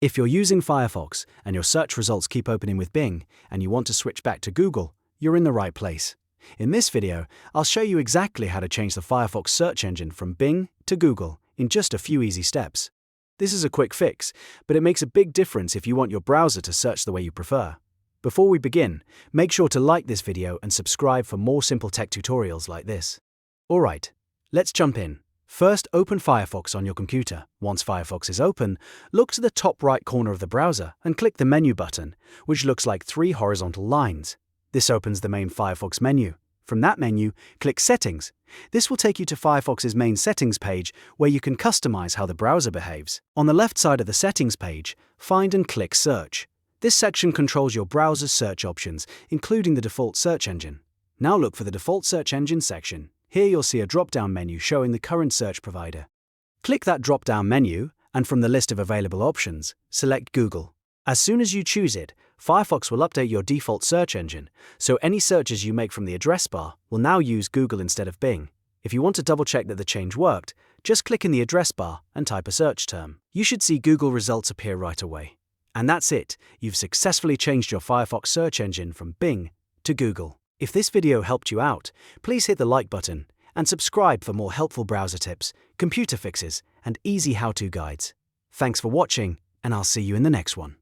If you're using Firefox and your search results keep opening with Bing and you want to switch back to Google, you're in the right place. In this video, I'll show you exactly how to change the Firefox search engine from Bing to Google in just a few easy steps. This is a quick fix, but it makes a big difference if you want your browser to search the way you prefer. Before we begin, make sure to like this video and subscribe for more simple tech tutorials like this. Alright, let's jump in. First, open Firefox on your computer. Once Firefox is open, look to the top right corner of the browser and click the menu button, which looks like 3 horizontal lines. This opens the main Firefox menu. From that menu, click Settings. This will take you to Firefox's main settings page where you can customize how the browser behaves. On the left side of the settings page, find and click Search. This section controls your browser's search options, including the default search engine. Now look for the default search engine section. Here you'll see a drop-down menu showing the current search provider. Click that drop-down menu, and from the list of available options, select Google. As soon as you choose it, Firefox will update your default search engine, so any searches you make from the address bar will now use Google instead of Bing. If you want to double-check that the change worked, just click in the address bar and type a search term. You should see Google results appear right away. And that's it, you've successfully changed your Firefox search engine from Bing to Google. If this video helped you out, please hit the like button and subscribe for more helpful browser tips, computer fixes, and easy how-to guides. Thanks for watching, and I'll see you in the next one.